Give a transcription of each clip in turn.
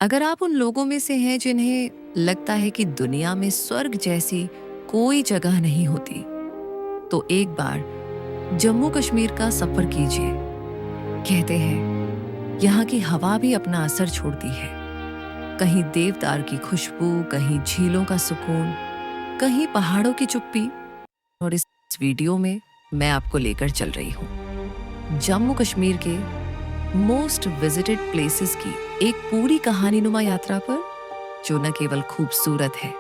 अगर आप उन लोगों में से हैं जिन्हें लगता है कि दुनिया में स्वर्ग जैसी कोई जगह नहीं होती, तो एक बार जम्मू कश्मीर का सफर कीजिए। कहते हैं यहाँ की हवा भी अपना असर छोड़ती है। कहीं देवदार की खुशबू, कहीं झीलों का सुकून, कहीं पहाड़ों की चुप्पी। और इस वीडियो में मैं आपको लेकर चल रही हूँ जम्मू कश्मीर के मोस्ट विजिटेड प्लेसेस की एक पूरी कहानीनुमा यात्रा पर, जो न केवल खूबसूरत है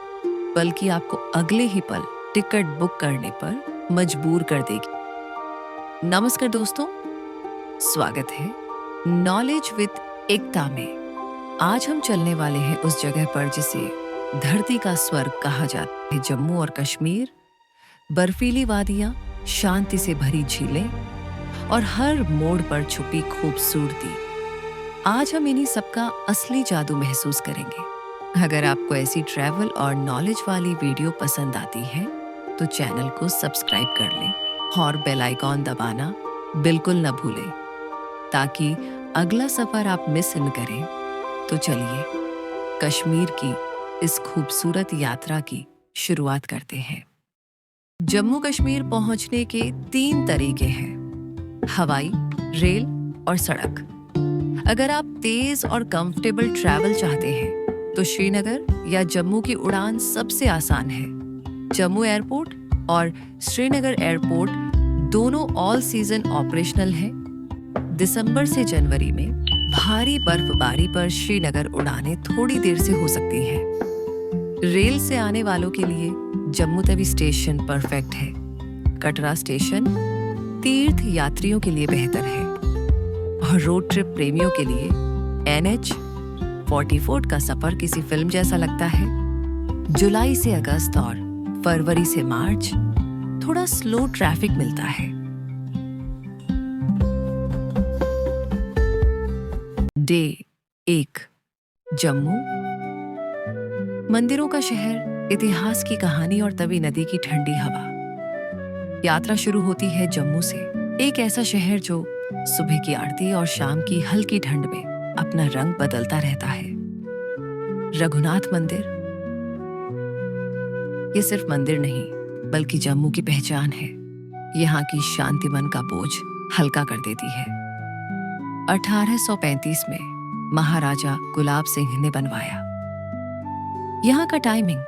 बल्कि आपको अगले ही पल टिकट बुक करने पर मजबूर कर देगी। नमस्कार दोस्तों, स्वागत है नॉलेज विद एकता में। आज हम चलने वाले हैं उस जगह पर जिसे धरती का स्वर्ग कहा जाता है। जम्मू और कश्मीर, बर्फीली वादियां, शांति से भरी झीलें और हर मोड़ पर छुपी खूबसूरती। आज हम इन्हीं सबका असली जादू महसूस करेंगे। अगर आपको ऐसी ट्रैवल और नॉलेज वाली वीडियो पसंद आती है तो चैनल को सब्सक्राइब कर लें और बेल आइकॉन दबाना बिल्कुल न भूलें, ताकि अगला सफर आप मिस न करें। तो चलिए कश्मीर की इस खूबसूरत यात्रा की शुरुआत करते हैं। जम्मू कश्मीर पहुंचने के 3 तरीके हैं: हवाई, रेल और सड़क। अगर आप तेज और कंफर्टेबल ट्रैवल चाहते हैं तो श्रीनगर या जम्मू की उड़ान सबसे आसान है। जम्मू एयरपोर्ट और श्रीनगर एयरपोर्ट दोनों ऑल सीजन ऑपरेशनल हैं। दिसंबर से जनवरी में भारी बर्फबारी पर श्रीनगर उड़ानें थोड़ी देर से हो सकती हैं। रेल से आने वालों के लिए जम्मू तवी स्टेशन परफेक्ट है। कटरा स्टेशन तीर्थ यात्रियों के लिए बेहतर है और रोड ट्रिप प्रेमियों के लिए NH-44 का सफर किसी फिल्म जैसा लगता है। जुलाई से अगस्त और फरवरी से मार्च थोड़ा स्लो ट्रैफिक मिलता है। डे 1, जम्मू। मंदिरों का शहर, इतिहास की कहानी और तवी नदी की ठंडी हवा। यात्रा शुरू होती है जम्मू से, एक ऐसा शहर जो सुबह की आरती और शाम की हल्की ठंड में अपना रंग बदलता रहता है। रघुनाथ मंदिर, ये सिर्फ मंदिर नहीं बल्कि जम्मू की पहचान है। यहाँ की शांति मन का बोझ हल्का कर देती है। 1835 में महाराजा गुलाब सिंह ने बनवाया। यहाँ का टाइमिंग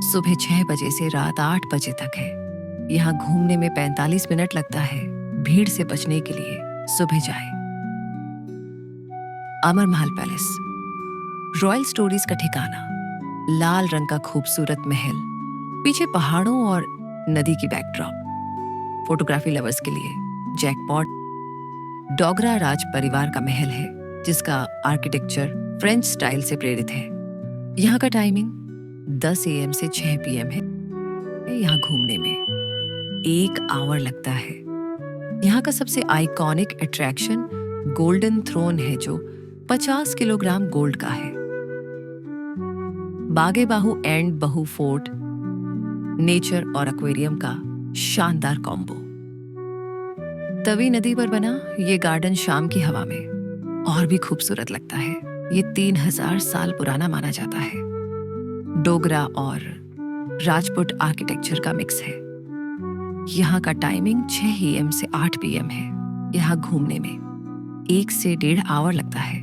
सुबह 6 बजे से रात 8 बजे तक है। यहाँ घूमने में 45 मिनट लगता है। भीड़ से बचने के लिए सुबह जाए। अमर महल पैलेस, रॉयल स्टोरीज का ठिकाना। लाल रंग का खूबसूरत महल, पीछे पहाड़ों और नदी की बैकड्रॉप। फोटोग्राफी लवर्स के लिए जैकपॉट। डोगरा राज परिवार का महल है जिसका आर्किटेक्चर फ्रेंच स्टाइल से प्रेरित है। यहाँ का टाइमिंग 10 AM से 6 PM है। यहाँ घूमने में 1 आवर लगता है। यहाँ का सबसे आइकॉनिक अट्रैक्शन गोल्डन थ्रोन है, जो 50 किलोग्राम गोल्ड का है। बागे बाहू एंड बहू फोर्ट, नेचर और एक्वेरियम का शानदार कॉम्बो। तवी नदी पर बना ये गार्डन शाम की हवा में और भी खूबसूरत लगता है। ये 3000 साल पुराना माना जाता है। डोगरा और राजपूत आर्किटेक्चर का मिक्स है। यहाँ का टाइमिंग 6 AM से 8 PM है। यहाँ घूमने में 1 से 1.5 आवर लगता है।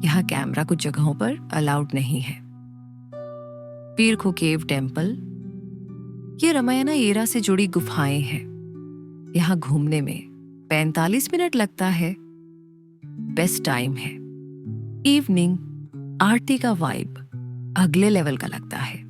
यहाँ कैमरा कुछ जगहों पर अलाउड नहीं है। पीर खो केव टेम्पल, ये रामायण एरा से जुड़ी गुफाएं हैं। यहाँ घूमने में 45 मिनट लगता है। बेस्ट टाइम है इवनिंग। आरती का वाइब अगले लेवल का लगता है।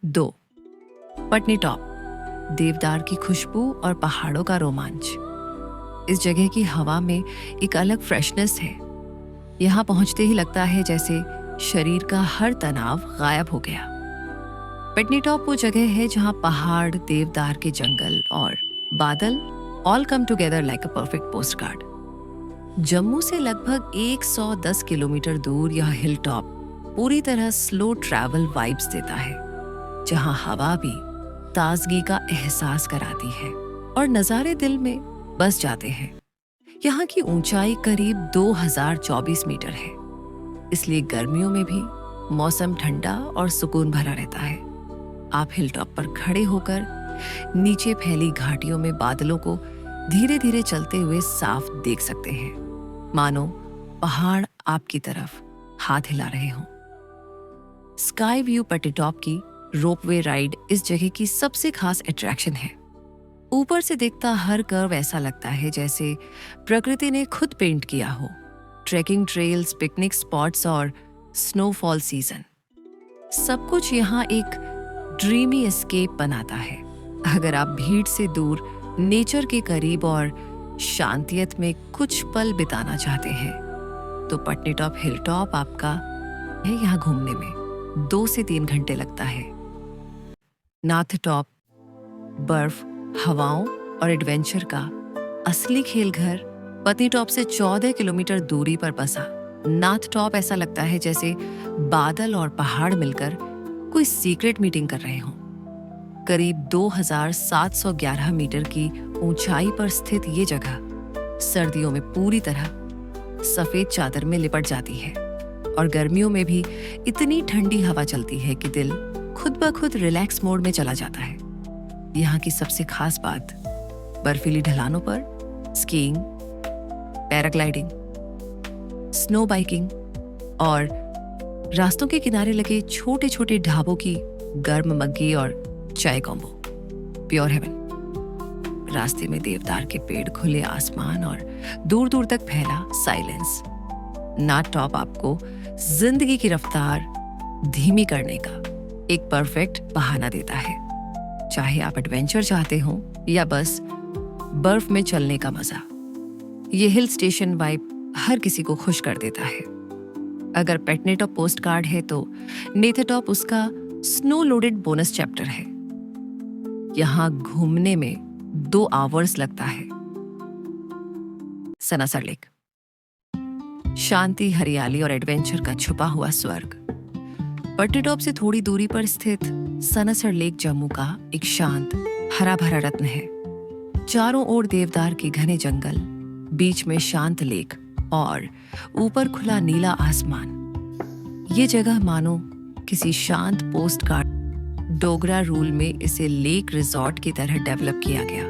2. पटनी टॉप, देवदार की खुशबू और पहाड़ों का रोमांच। इस जगह की हवा में एक अलग फ्रेशनेस है। यहाँ पहुंचते ही लगता है जैसे शरीर का हर तनाव गायब हो गया। पटनी टॉप वो जगह है जहाँ पहाड़, देवदार के जंगल और बादल all come together like a perfect post card. Jammu से लगभग 110 किलोमीटर दूर यह हिल टॉप पूरी तरह स्लो ट्रैवल वाइब्स देता है, जहाँ हवा भी ताजगी का एहसास कराती है और नज़ारे दिल में बस जाते हैं। यहाँ की ऊंचाई करीब 2024 मीटर है, इसलिए गर्मियों में भी मौसम ठंडा और सुकून भरा रहता है। आप हिल टॉप पर खड़े होकर नीचे फैली घाटियों में बादलों को धीरे धीरे चलते हुए साफ देख सकते हैं, मानो पहाड़ आपकी तरफ हाथ हिला रहे हों। स्काई व्यू पटनी टॉप की रोपवे राइड इस जगह की सबसे खास अट्रैक्शन है। ऊपर से दिखता हर कर्व ऐसा लगता है जैसे प्रकृति ने खुद पेंट किया हो। ट्रैकिंग ट्रेल्स, पिकनिक स्पॉट्स और स्नोफॉल सीजन, सब कुछ यहाँ एक ड्रीमी एस्केप बनाता है। अगर आप भीड़ से दूर, नेचर के करीब और शांतियत में कुछ पल बिताना चाहते हैं तो पटनी टॉप हिल टॉप आपका है। यहाँ घूमने में 2 से 3 घंटे लगता है। नाथ टॉप, बर्फ, हवाओं और एडवेंचर का असली खेल घर पटनी टॉप से 14 किलोमीटर दूरी पर बसा। नाथ टॉप ऐसा लगता है जैसे बादल और पहाड़ मिलकर कोई सीक्रेट मीटिंग कर रहे हों। करीब 2711 मीटर की ऊंचाई पर स्थित ये जगह सर्दियों में पूरी तरह सफेद चादर में लिपट जाती है और गर्मियों में भी इतनी ठंडी हवा चलती है कि दिल खुद ब खुद रिलैक्स मोड में चला जाता है। यहाँ की सबसे खास बात बर्फीली ढलानों पर स्कीइंग, पैराग्लाइडिंग, स्नो बाइकिंग और रास्तों के किनारे लगे छोटे छोटे ढाबों की गर्म मग्गी और चाय कॉम्बो, प्योर हेवन। रास्ते में देवदार के पेड़, खुले आसमान और दूर दूर तक फैला साइलेंस। नाथ टॉप आपको जिंदगी की रफ्तार धीमी करने का एक परफेक्ट बहाना देता है। चाहे आप एडवेंचर चाहते हो या बस बर्फ में चलने का मजा, ये हिल स्टेशन वाइब हर किसी को खुश कर देता है। अगर पटनी टॉप पोस्ट कार्ड है तो नेथ टॉप उसका स्नो लोडेड बोनस चैप्टर है। यहाँ घूमने में 2 आवर्स लगता है। सनासर लेक, शांति, हरियाली और एडवेंचर का छुपा हुआ स्वर्ग। पटनी टॉप से थोड़ी दूरी पर स्थित सनासर लेक जम्मू का एक शांत, हरा भरा रत्न है। चारों ओर देवदार के घने जंगल, बीच में शांत लेक और ऊपर खुला नीला आसमान। ये जगह मानो किसी शांत पोस्ट कार्ड डोगरा रूल में इसे लेक रिजॉर्ट की तरह डेवलप किया गया।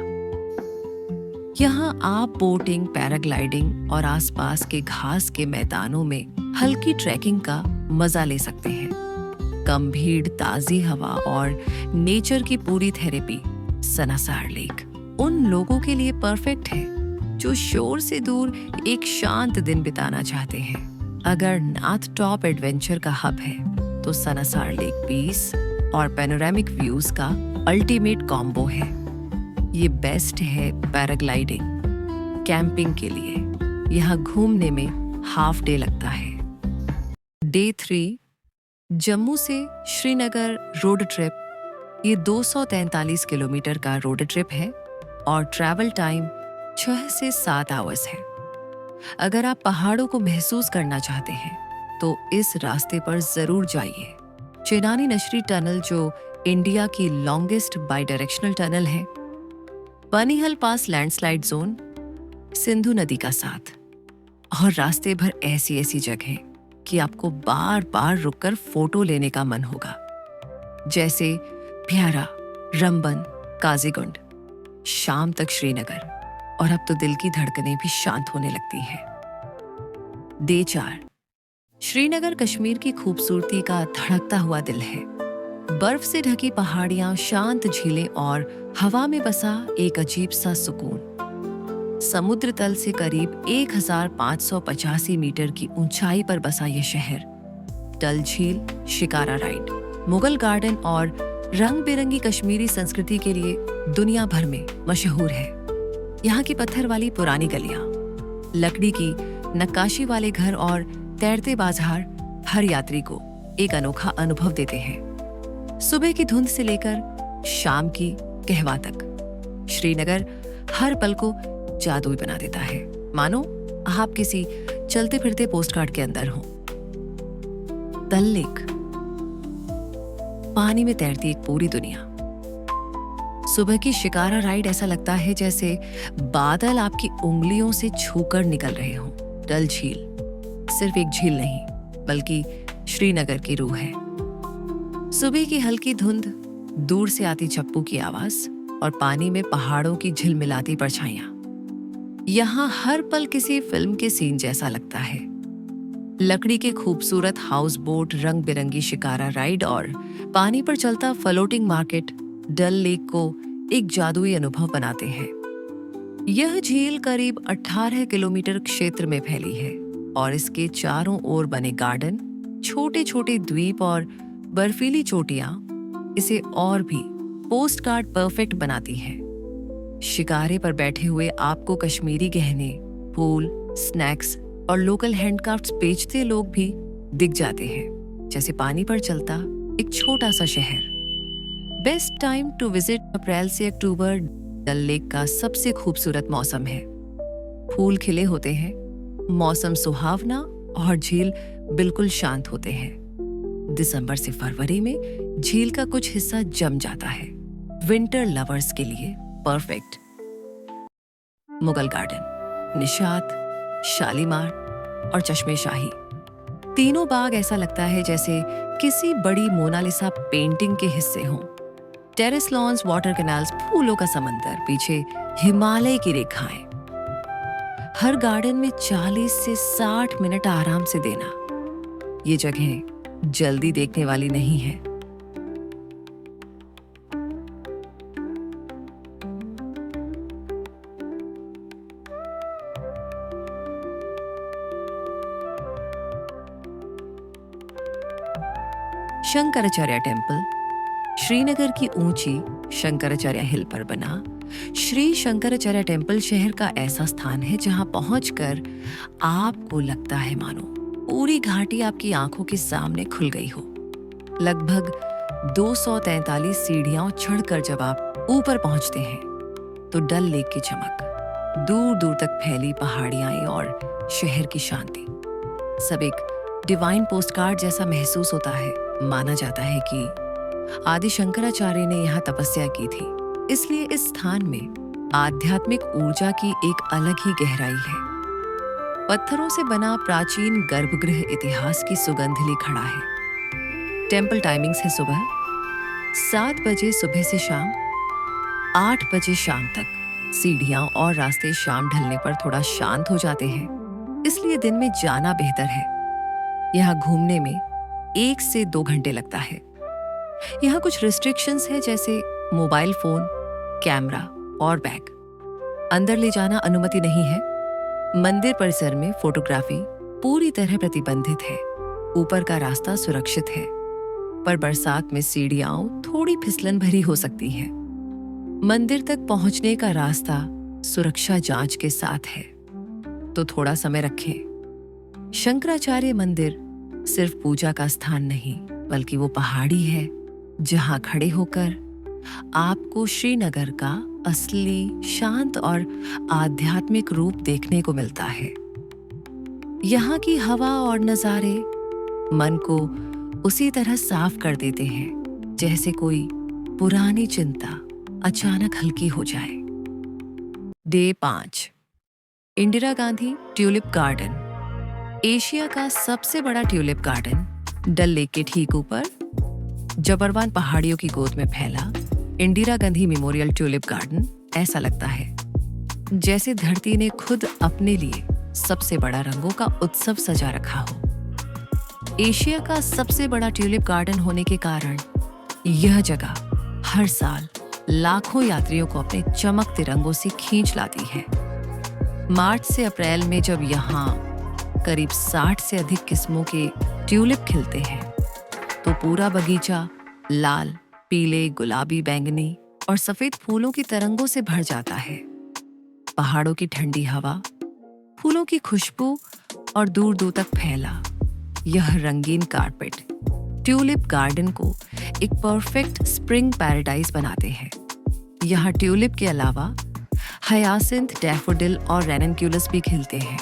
यहाँ आप बोटिंग, पैराग्लाइडिंग और आसपास के घास के मैदानों में हल्की ट्रैकिंग का मजा ले सकते हैं। कम भीड़, ताजी हवा और नेचर की पूरी थेरेपी। सनासर लेक उन लोगों के लिए परफेक्ट है जो शोर से दूर एक शांत दिन बिताना चाहते हैं। अगर नाथ टॉप एडवेंचर का हब है तो सनासर लेक पीस और पैनोरामिक व्यूज का अल्टीमेट कॉम्बो है। ये बेस्ट है पैराग्लाइडिंग, कैंपिंग के लिए। यहाँ घूमने में हाफ डे लगता है। डे 3 जम्मू से श्रीनगर रोड ट्रिप। ये 243 किलोमीटर का रोड ट्रिप है और ट्रैवल टाइम 6 से 7 आवर्स है। अगर आप पहाड़ों को महसूस करना चाहते हैं तो इस रास्ते पर जरूर जाइए। चेनानी नशरी टनल, जो इंडिया की लॉन्गेस्ट बाई डायरेक्शनल टनल है, बनीहल पास लैंडस्लाइड जोन, सिंधु नदी का साथ और रास्ते भर ऐसी ऐसी जगह कि आपको बार बार रुककर फोटो लेने का मन होगा, जैसे प्यारा, रंबन, काजीगुंड। शाम तक श्रीनगर और अब तो दिल की धड़कनें भी शांत होने लगती हैं। डे 4 श्रीनगर कश्मीर की खूबसूरती का धड़कता हुआ दिल है। बर्फ से ढकी पहाड़ियां, शांत झीलें और हवा में बसा एक अजीब सा सुकून। समुद्र तल से करीब 1585 मीटर की ऊंचाई पर बसा ये शहर डल झील, शिकारा राइड, मुगल गार्डन और रंग बिरंगी कश्मीरी संस्कृति के लिए दुनिया भर में मशहूर है। यहाँ की पत्थर वाली पुरानी गलियां, लकड़ी की नक्काशी वाले घर और तैरते बाजार हर यात्री को एक अनोखा अनुभव देते हैं। सुबह की धुंध से लेकर शाम की कहवा तक श्रीनगर हर पल को जादुई बना देता है, मानो आप किसी चलते फिरते पोस्टकार्ड के अंदर हो। डल लेक, पानी में तैरती एक पूरी दुनिया। सुबह की शिकारा राइड ऐसा लगता है जैसे बादल आपकी उंगलियों से छूकर निकल रहे हों। डल झील सिर्फ एक झील नहीं, बल्कि श्रीनगर की रूह है। सुबह की हल्की धुंध, दूर से आती चप्पू की आवाज और पानी में पहाड़ों की झिलमिलाती परछाइयां। यहाँ हर पल किसी फिल्म के सीन जैसा लगता है। लकड़ी के खूबसूरत हाउस बोट, रंग बिरंगी शिकारा राइड और पानी पर चलता फ्लोटिंग मार्केट डल लेक को एक जादुई अनुभव बनाते हैं। यह झील करीब 18 किलोमीटर क्षेत्र में फैली है और इसके चारों ओर बने गार्डन, छोटे छोटे द्वीप और बर्फीली चोटियां इसे और भी पोस्टकार्ड परफेक्ट बनाती हैं। शिकारे पर बैठे हुए आपको कश्मीरी गहने, फूल, स्नैक्स और लोकल हैंडक्राफ्ट्स बेचते लोग भी दिख जाते हैं, जैसे पानी पर चलता एक छोटा सा शहर। बेस्ट टाइम टू विजिट अप्रैल से अक्टूबर डल लेक का सबसे खूबसूरत मौसम है। फूल खिले होते हैं, मौसम सुहावना और झील बिल्कुल शांत होते हैं। दिसंबर से फरवरी में झील का कुछ हिस्सा जम जाता है, विंटर लवर्स के लिए परफेक्ट। मुगल गार्डन, निशात, शालीमार और चश्मे शाही, तीनों बाग ऐसा लगता है जैसे किसी बड़ी मोनालिसा पेंटिंग के हिस्से हों। टेरेस लॉन्स, वाटर कैनाल्स, फूलों का समंदर, पीछे हिमालय की रेखाएं। हर गार्डन में 40 से 60 मिनट आराम से देना। ये जगह जल्दी देखने वाली नहीं है। शंकराचार्य टेम्पल, श्रीनगर की ऊंची शंकराचार्य हिल पर बना श्री शंकराचार्य टेम्पल शहर का ऐसा स्थान है जहां पहुंचकर आपको लगता है मानो पूरी घाटी आपकी आंखों के सामने खुल गई हो। लगभग 243 सीढ़ियां चढ़कर जब आप ऊपर पहुंचते हैं तो डल लेक की चमक, दूर दूर तक फैली पहाड़ियां और शहर की शांति सब एक डिवाइन पोस्टकार्ड जैसा महसूस होता है। माना जाता है कि आदि शंकराचार्य ने यहाँ तपस्या की थी, इसलिए इस स्थान में आध्यात्मिक ऊर्जा की एक अलग ही गहराई है। पत्थरों से बना प्राचीन गर्भगृह इतिहास की सुगंध ली खड़ा है। टेम्पल टाइमिंग्स है सुबह 7 बजे सुबह से शाम 8 बजे शाम तक। सीढ़ियां और रास्ते शाम ढलने पर थोड़ा शांत हो जाते हैं, इसलिए दिन में जाना बेहतर है। यहाँ घूमने में 1 से 2 घंटे लगता है। यहाँ कुछ रिस्ट्रिक्शंस है, जैसे मोबाइल फोन, कैमरा और बैग अंदर ले जाना अनुमति नहीं है। मंदिर परिसर में फोटोग्राफी पूरी तरह प्रतिबंधित है। ऊपर का रास्ता सुरक्षित है, पर बरसात में सीढ़ियां थोड़ी फिसलन भरी हो सकती हैं। मंदिर तक पहुंचने का रास्ता सुरक्षा जांच के साथ है, तो थोड़ा समय रखें। शंकराचार्य मंदिर सिर्फ पूजा का स्थान नहीं, बल्कि वो पहाड़ी है जहां खड़े होकर आपको श्रीनगर का असली शांत और आध्यात्मिक रूप देखने को मिलता है। यहाँ की हवा और नजारे मन को उसी तरह साफ कर देते हैं जैसे कोई पुरानी चिंता अचानक हल्की हो जाए। Day 5, Indira Gandhi tulip garden, Asia का सबसे बड़ा ट्यूलिप गार्डन डल लेक के ठीक ऊपर जबरवान पहाड़ियों की गोद में फैला Indira Gandhi memorial tulip garden ऐसा लगता है जैसे धरती ने खुद अपने लिए सबसे बड़ा रंगों का उत्सव सजा रखा हो। एशिया का सबसे बड़ा ट्यूलिप गार्डन होने के कारण यह जगह हर साल लाखों यात्रियों को अपने चमकते रंगों से खींच लाती है। मार्च से अप्रैल में जब यहाँ करीब 60 से अधिक किस्मों के ट्यूलिप खिलते हैं तो पूरा बगीचा लाल पीले, गुलाबी, बैंगनी और सफेद फूलों की तरंगों से भर जाता है। पहाड़ों की ठंडी हवा, फूलों की खुशबू और दूर दूर तक फैला यह रंगीन कारपेट ट्यूलिप गार्डन को एक परफेक्ट स्प्रिंग पैराडाइज बनाते हैं। यहाँ ट्यूलिप के अलावा हयासिंथ, डैफोडिल और रेननक्यूलस भी खिलते हैं,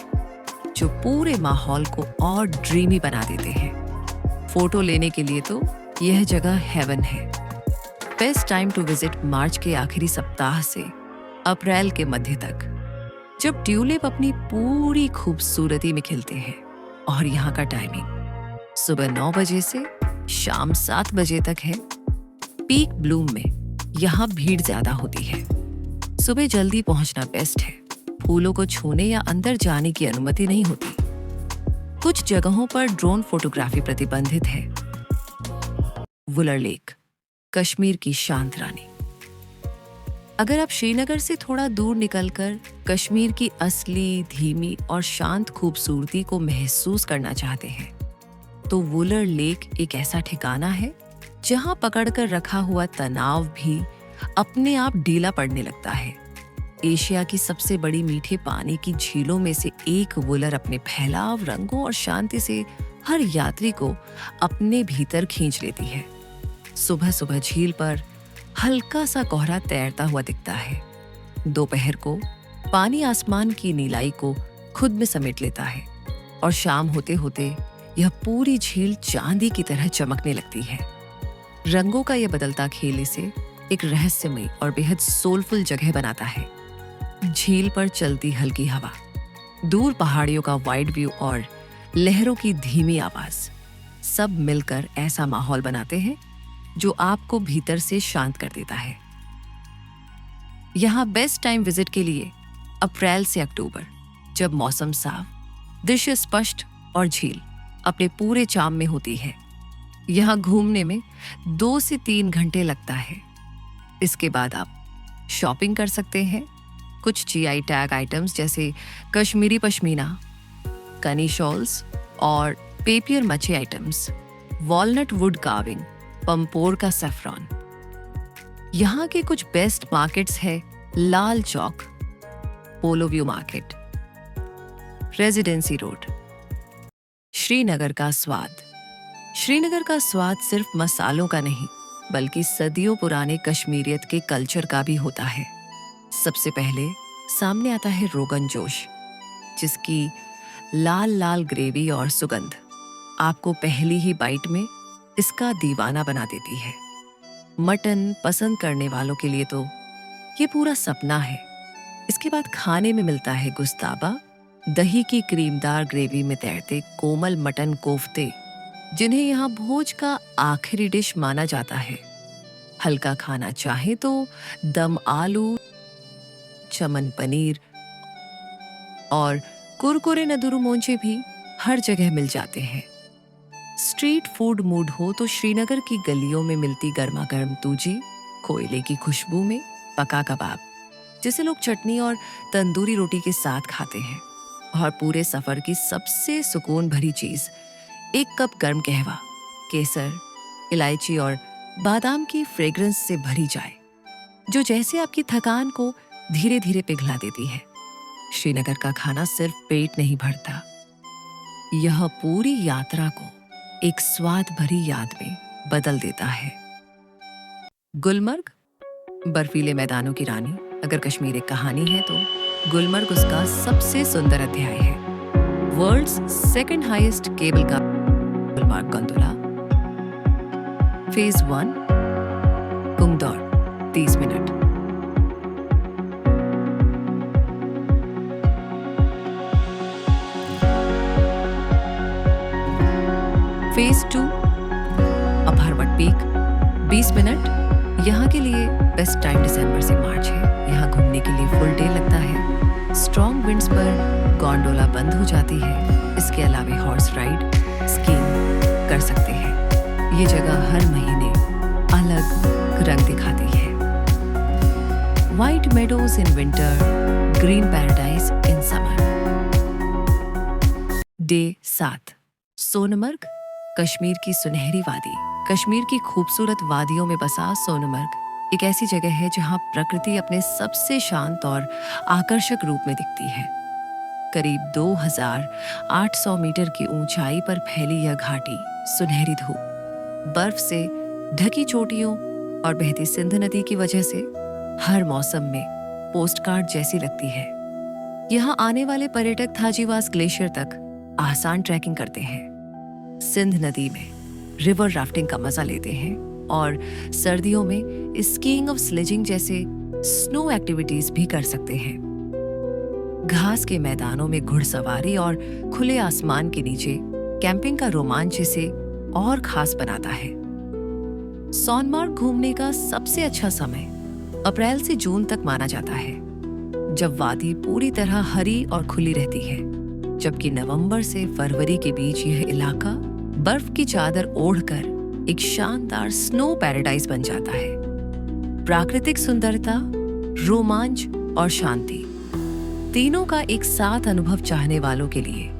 जो पूरे माहौल को और ड्रीमी बना देते हैं। फोटो लेने के लिए तो यह जगह हेवन है। बेस्ट टाइम टू विजिट मार्च के आखिरी सप्ताह से अप्रैल के मध्य तक, जब ट्यूलिप अपनी पूरी खूबसूरती में खिलते हैं। और यहाँ का टाइमिंग सुबह 9 बजे से शाम 7 बजे तक है। पीक ब्लूम में यहाँ भीड़ ज्यादा होती है। सुबह जल्दी पहुंचना बेस्ट है। फूलों को छूने या अंदर जाने की अनुमति नहीं होती। कुछ जगहों पर ड्रोन फोटोग्राफी प्रतिबंधित है। वुलर लेक, कश्मीर की शांत रानी। अगर आप श्रीनगर से थोड़ा दूर निकलकर कश्मीर की असली, धीमी और शांत खूबसूरती को महसूस करना चाहते हैं, तो वुलर लेक एक ऐसा ठिकाना है जहां पकड़कर रखा हुआ तनाव भी अपने आप ढीला पड़ने लगता है। एशिया की सबसे बड़ी मीठे पानी की झीलों में से एक वुलर अपने फैलाव, रंगों और शांति से हर यात्री को अपने भीतर खींच लेती है। सुबह सुबह झील पर हल्का सा कोहरा तैरता हुआ दिखता है। दोपहर को पानी आसमान की नीलाई को खुद में समेट लेता है और शाम होते होते यह पूरी झील चांदी की तरह चमकने लगती है। रंगों का यह बदलता खेल इसे एक रहस्यमयी और बेहद सोलफुल जगह बनाता है। झील पर चलती हल्की हवा, दूर पहाड़ियों का वाइड व्यू और लहरों की धीमी आवाज, सब मिलकर ऐसा माहौल बनाते हैं जो आपको भीतर से शांत कर देता है। यहाँ बेस्ट टाइम विजिट के लिए अप्रैल से अक्टूबर, जब मौसम साफ, दृश्य स्पष्ट और झील अपने पूरे चार्म में होती है। यहाँ घूमने में 2 से 3 घंटे लगता है। इसके बाद आप शॉपिंग कर सकते हैं। कुछ GI टैग आइटम्स जैसे कश्मीरी पश्मीना, कनी शॉल्स और papier mache items, walnut wood carving, Pampore का सैफरॉन। यहाँ के कुछ बेस्ट मार्केट्स है Lal Chowk, polo view market, residency road. Srinagar का स्वाद। श्रीनगर का स्वाद सिर्फ मसालों का नहीं, बल्कि सदियों पुराने कश्मीरियत के कल्चर का भी होता है। सबसे पहले सामने आता है रोगन जोश, जिसकी लाल लाल ग्रेवी और सुगंध आपको पहली ही बाइट में इसका दीवाना बना देती है। मटन पसंद करने वालों के लिए तो ये पूरा सपना है। इसके बाद खाने में मिलता है गुस्ताबा, दही की क्रीमदार ग्रेवी में तैरते कोमल मटन कोफ्ते, जिन्हें यहाँ भोज का आखिरी डिश माना जाता है। हल्का खाना चाहे तो दम आलू, चमन पनीर और कुरकुरे नदुरु मोंचे भी हर जगह मिल जाते हैं। स्ट्रीट फूड मूड हो तो श्रीनगर की गलियों में मिलती गर्मा गर्म तूजी, कोयले की खुशबू में पका कबाब, जिसे लोग चटनी और तंदूरी रोटी के साथ खाते हैं। और पूरे सफर की सबसे सुकून भरी चीज, एक कप गर्म कहवा, केसर, इलायची और बादाम की फ्रेग्रेंस से भरी चाय, जो जैसे आपकी थकान को धीरे धीरे पिघला देती है। श्रीनगर का खाना सिर्फ पेट नहीं भरता, यह पूरी यात्रा को एक स्वाद भरी याद में बदल देता है। गुलमर्ग, बर्फीले मैदानों की रानी। अगर कश्मीर एक कहानी है तो गुलमर्ग उसका सबसे सुंदर अध्याय है। World's second highest cable car Gulmarg gondola. Phase 1 Kungdoor 30 minute. Phase 2 Apharwat peak 20 minute. यहाँ के लिए बेस्ट टाइम दिसंबर से मार्च है। यहाँ घूमने के लिए फुल डे लगता है। स्ट्रॉन्ग विंड्स पर गोंडोला बंद हो जाती है। इसके अलावा हॉर्स राइड, स्कीइंग कर सकते हैं। ये जगह हर महीने अलग रंग दिखाती है। White meadows in winter, green paradise in summer. Day 7 Sonamarg, Kashmir की सुनहरी वादी। कश्मीर की खूबसूरत वादियों में बसा सोनमर्ग एक ऐसी जगह है जहां प्रकृति अपने सबसे शांत और आकर्षक रूप में दिखती है। करीब 2800 मीटर की ऊंचाई पर फैली यह घाटी सुनहरी धूप, बर्फ से ढकी चोटियों और बहती सिंध नदी की वजह से हर मौसम में पोस्टकार्ड जैसी लगती है। यहाँ आने वाले पर्यटक थाजीवास ग्लेशियर तक आसान ट्रैकिंग करते हैं, सिंध नदी में रिवर राफ्टिंग का मजा लेते हैं और सर्दियों में स्कीइंग और स्लेजिंग जैसे स्नो एक्टिविटीज भी कर सकते हैं। घास के मैदानों में घुड़सवारी और खुले आसमान के नीचे कैंपिंग का रोमांच इसे और खास बनाता है। सोनमार्ग घूमने का सबसे अच्छा समय अप्रैल से जून तक माना जाता है, जब वादी पूरी तरह हरी और खुली रहती है, जबकि नवंबर से फरवरी के बीच यह इलाका बर्फ की चादर ओढ़कर एक शानदार स्नो पैराडाइज बन जाता है। प्राकृतिक सुंदरता, रोमांच और शांति तीनों का एक साथ अनुभव चाहने वालों के लिए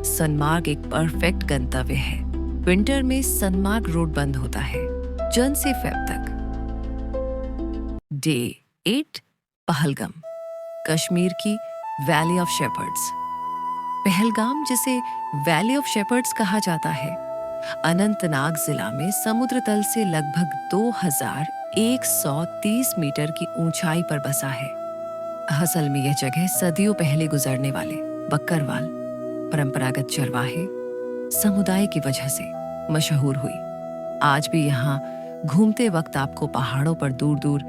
सोनमार्ग एक परफेक्ट गंतव्य है। विंटर में सोनमार्ग रोड बंद होता है जन से फेब तक। डे 8 पहलगाम, कश्मीर की वैली ऑफ शेपर्ड्स। पहलगाम, जिसे वैली ऑफ शेपर्ड्स कहा जाता है, अनंतनाग जिला में समुद्र तल से लगभग 2130 मीटर की ऊंचाई पर बसा है। असल में यह जगह सदियों पहले गुजरने वाले बकरवाल परंपरागत चरवाहे समुदाय की वजह से मशहूर हुई। आज भी यहाँ घूमते वक्त आपको पहाड़ों पर दूर दूर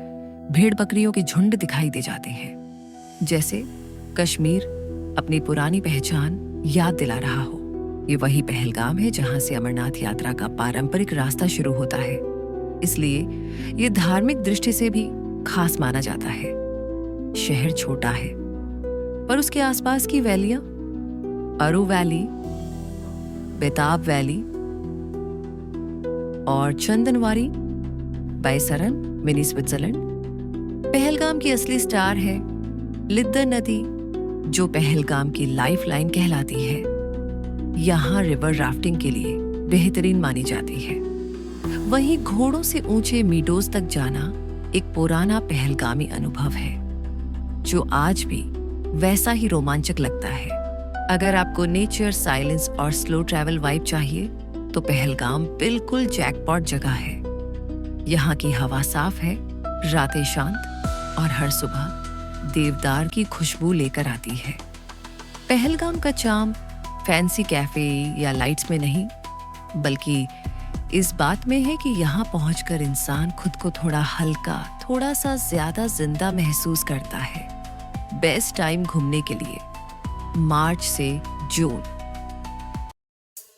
भेड़ बकरियों के झुंड दिखाई दे जाते हैं, जैसे कश्मीर अपनी पुरानी पहचान याद दिला रहा हो। ये वही पहलगाम है जहां से अमरनाथ यात्रा का पारंपरिक रास्ता शुरू होता है, इसलिए ये धार्मिक दृष्टि से भी खास माना जाता है। शहर छोटा है, पर उसके आसपास की वैलियां, अरू वैली, बेताब वैली और चंदनवारी, बैसरन मिनी स्विट्जरलैंड। पहलगाम की असली स्टार है लिद्दर नदी, जो पहलगाम की लाइफलाइन कहलाती है। यहाँ रिवर राफ्टिंग के लिए बेहतरीन मानी जाती है। वहीं घोड़ों से ऊंचे मीडोज तक जाना एक पुराना पहलगामी अनुभव है, जो आज भी वैसा ही रोमांचक लगता है। अगर आपको नेचर, साइलेंस और स्लो ट्रैवल वाइब चाहिए तो पहलगाम बिल्कुल जैकपॉट जगह है। यहाँ की हवा साफ है, रातें शांत और हर सुबह देवदार की खुशबू लेकर आती है। पहलगाम का चार्म फैंसी कैफे या लाइट्स में नहीं, बल्कि इस बात में है कि यहाँ पहुंचकर इंसान खुद को थोड़ा हल्का, थोड़ा सा ज्यादा जिंदा महसूस करता है। बेस्ट टाइम घूमने के लिए मार्च से जून।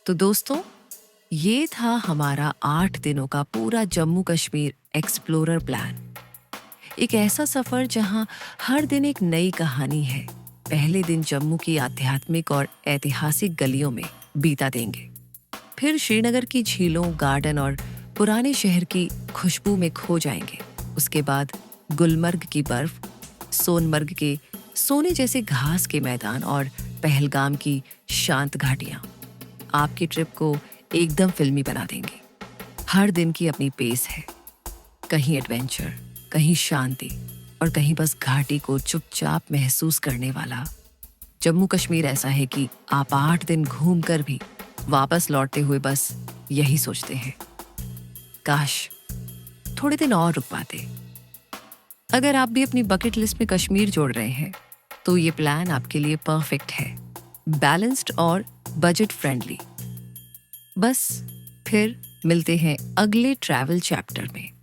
तो दोस्तों, ये था हमारा 8 दिनों का पूरा जम्मू कश्मीर एक्सप्लोरर प्लान। एक ऐसा सफर जहां हर दिन एक नई कहानी है। पहले दिन जम्मू की आध्यात्मिक और ऐतिहासिक गलियों में बीता देंगे, फिर श्रीनगर की झीलों, गार्डन और पुराने शहर की खुशबू में खो जाएंगे। उसके बाद गुलमर्ग की बर्फ, सोनमर्ग के सोने जैसे घास के मैदान और पहलगाम की शांत घाटियां आपकी ट्रिप को एकदम फिल्मी बना देंगी। हर दिन की अपनी पेस है, कहीं एडवेंचर, कहीं शांति और कहीं बस घाटी को चुपचाप महसूस करने वाला। जम्मू कश्मीर ऐसा है कि आप 8 दिन घूमकर भी वापस लौटते हुए बस यही सोचते हैं, काश थोड़े दिन और रुक पाते। अगर आप भी अपनी बकेट लिस्ट में कश्मीर जोड़ रहे हैं तो ये प्लान आपके लिए परफेक्ट है। बैलेंस्ड और बजट फ्रेंडली। बस फिर मिलते हैं अगले ट्रैवल चैप्टर में।